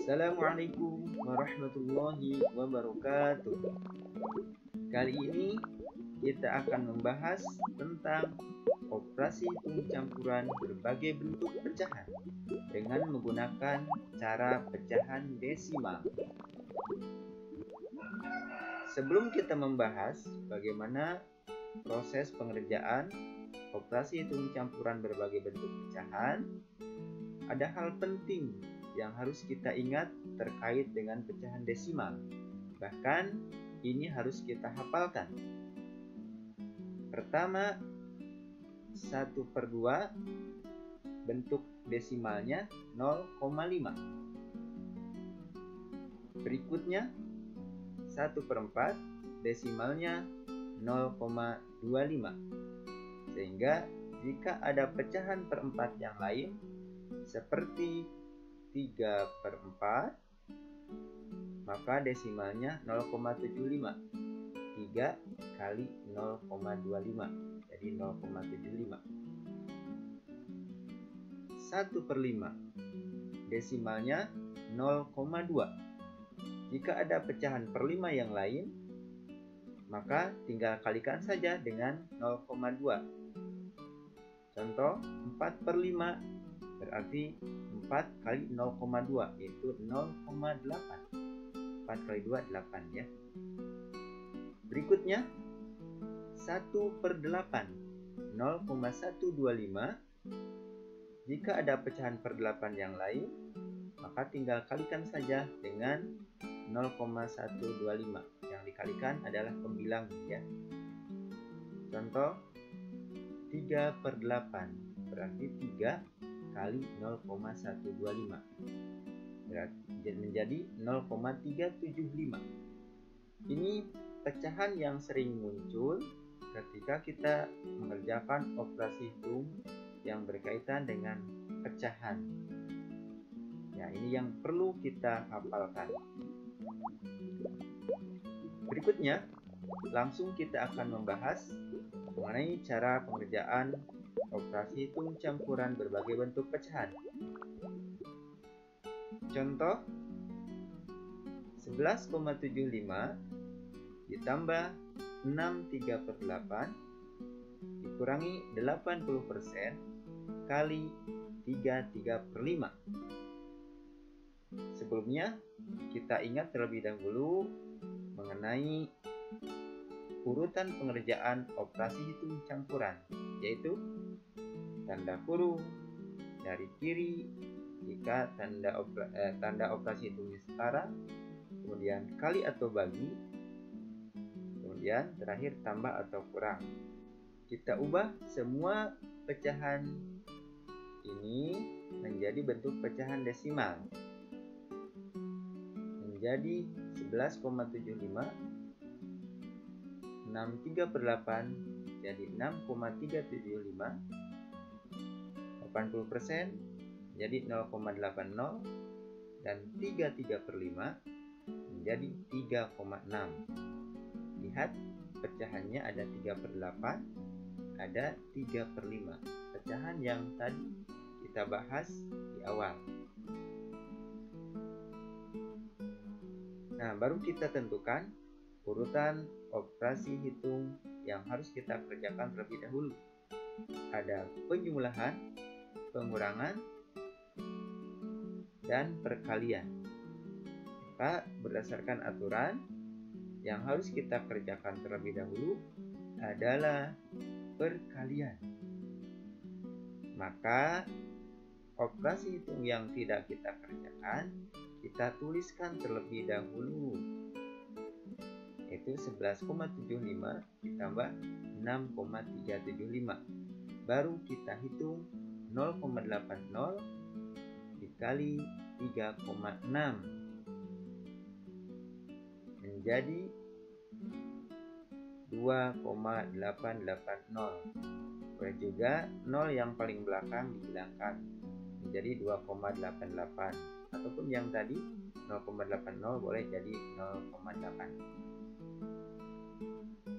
Assalamualaikum warahmatullahi wabarakatuh. Kali ini kita akan membahas tentang operasi hitung campuran berbagai bentuk pecahan dengan menggunakan cara pecahan desimal. Sebelum kita membahas bagaimana proses pengerjaan operasi hitung campuran berbagai bentuk pecahan, ada hal penting yang harus kita ingat terkait dengan pecahan desimal. Bahkan ini harus kita hafalkan. Pertama, 1/2 bentuk desimalnya 0,5. Berikutnya 1/4 desimalnya 0,25. Sehingga jika ada pecahan perempat yang lain seperti 3/4, maka desimalnya 0,75. 3 kali 0,25 jadi 0,75. 1/5 desimalnya 0,2. Jika ada pecahan per 5 yang lain, maka tinggal kalikan saja dengan 0,2. Contoh 4/5 berarti 4 kali 0,2 yaitu 0,8. 4 kali 2 8 ya. Berikutnya 1/8 0,125. Jika ada pecahan per 8 yang lain, maka tinggal kalikan saja dengan 0,125. Yang dikalikan adalah pembilang ya. Contoh 3/8 berarti 3 kali 0,125 menjadi 0,375. Ini pecahan yang sering muncul ketika kita mengerjakan operasi hitung yang berkaitan dengan pecahan. Ya, ini yang perlu kita hafalkan. Berikutnya, langsung kita akan membahas mengenai cara pengerjaan operasi hitung campuran berbagai bentuk pecahan. Contoh 11,75 ditambah 6/3/8 dikurangi 80% kali 3/3/5. Sebelumnya kita ingat terlebih dahulu mengenai urutan pengerjaan operasi hitung campuran, yaitu tanda kurung dari kiri jika tanda operasi hitungnya setara, kemudian kali atau bagi, kemudian terakhir tambah atau kurang. Kita ubah semua pecahan ini menjadi bentuk pecahan desimal, menjadi 11,75, 6/3/8 jadi 6,375, 80% jadi 0,80, dan 3/3/5 menjadi 3,6. Lihat, pecahannya ada 3/8, ada 3/5. Pecahan yang tadi kita bahas di awal. Nah, baru kita tentukan urutan operasi hitung yang harus kita kerjakan terlebih dahulu. Ada penjumlahan, pengurangan, dan perkalian. Maka berdasarkan aturan yang harus kita kerjakan terlebih dahulu adalah perkalian. Maka operasi hitung yang tidak kita kerjakan, kita tuliskan terlebih dahulu, yaitu 11,75 ditambah 6,375. Baru kita hitung 0,80 dikali 3,6 menjadi 2,880. Boleh juga 0 yang paling belakang dihilangkan menjadi 2,88, ataupun yang tadi 0,80 boleh jadi 0,8.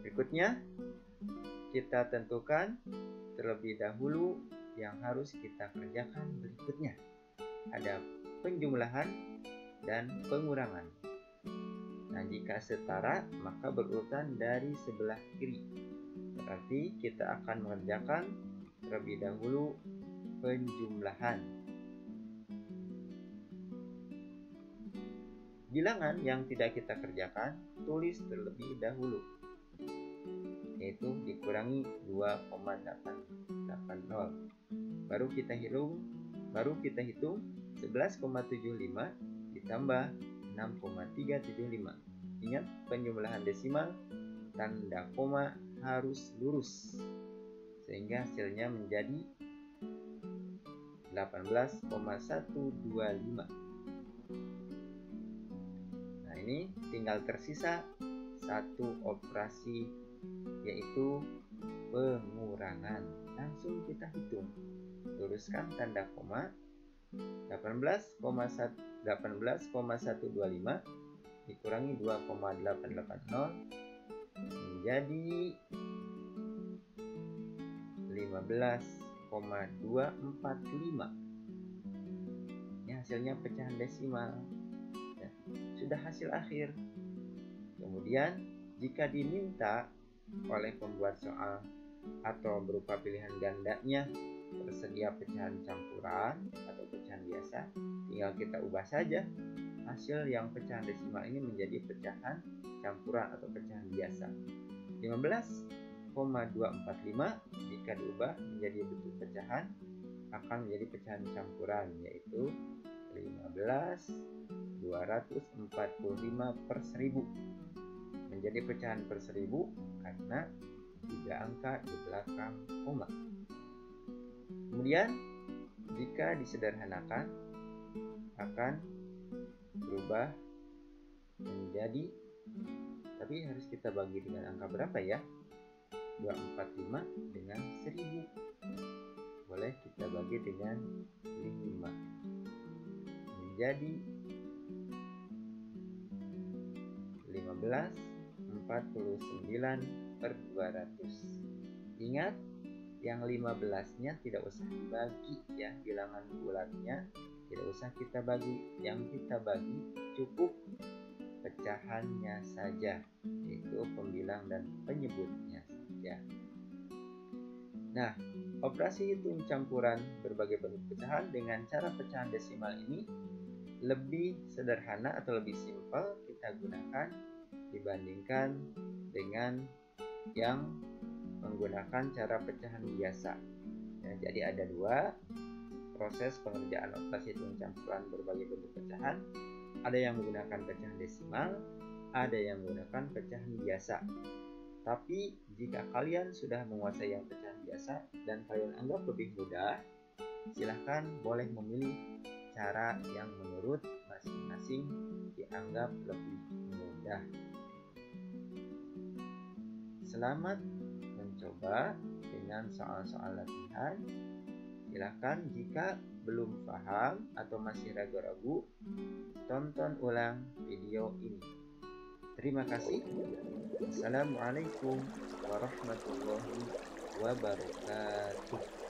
Berikutnya kita tentukan terlebih dahulu yang harus kita kerjakan berikutnya. Ada penjumlahan, dan pengurangan. Nah, jika setara maka berurutan dari sebelah kiri. Berarti kita akan mengerjakan terlebih dahulu penjumlahan. Bilangan yang tidak kita kerjakan, tulis terlebih dahulu, yaitu dikurangi 2,880. Baru kita hitung 11,75 ditambah 6,375. Ingat, penjumlahan desimal tanda koma harus lurus sehingga hasilnya menjadi 18,125. Nah, ini tinggal tersisa satu operasi, yaitu pengurangan. Langsung kita hitung. Luruskan tanda koma. 18,125 dikurangi 2,880 menjadi 15,245. Ini hasilnya pecahan desimal. Ya, sudah hasil akhir. Kemudian jika diminta oleh pembuat soal atau berupa pilihan gandanya tersedia pecahan campuran atau pecahan biasa, tinggal kita ubah saja hasil yang pecahan desimal ini menjadi pecahan campuran atau pecahan biasa. 15,245 jika diubah menjadi bentuk pecahan akan menjadi pecahan campuran, yaitu 15.245 per 1000. Menjadi pecahan per 1000 karena 3 angka di belakang koma. Kemudian jika disederhanakan akan berubah menjadi, tapi harus kita bagi dengan angka berapa ya? 245 dengan 1000. Boleh kita bagi dengan 5 menjadi 15,49 per 200. Ingat, yang 15-nya tidak usah dibagi ya, bilangan bulatnya tidak usah kita bagi. Yang kita bagi cukup pecahannya saja, yaitu pembilang dan penyebutnya saja. Nah, operasi hitung campuran berbagai bentuk pecahan dengan cara pecahan desimal ini lebih sederhana atau lebih simpel kita gunakan dibandingkan dengan yang menggunakan cara pecahan biasa. Ya, jadi ada dua proses pengerjaan operasi hitung campuran berbagai bentuk pecahan. Ada yang menggunakan pecahan desimal, ada yang menggunakan pecahan biasa. Tapi jika kalian sudah menguasai yang pecahan biasa dan kalian anggap lebih mudah, silahkan boleh memilih cara yang menurut masing-masing dianggap lebih mudah. Selamat mencoba dengan soal-soal latihan. Silakan jika belum paham atau masih ragu-ragu, tonton ulang video ini. Terima kasih. Assalamualaikum warahmatullahi wabarakatuh.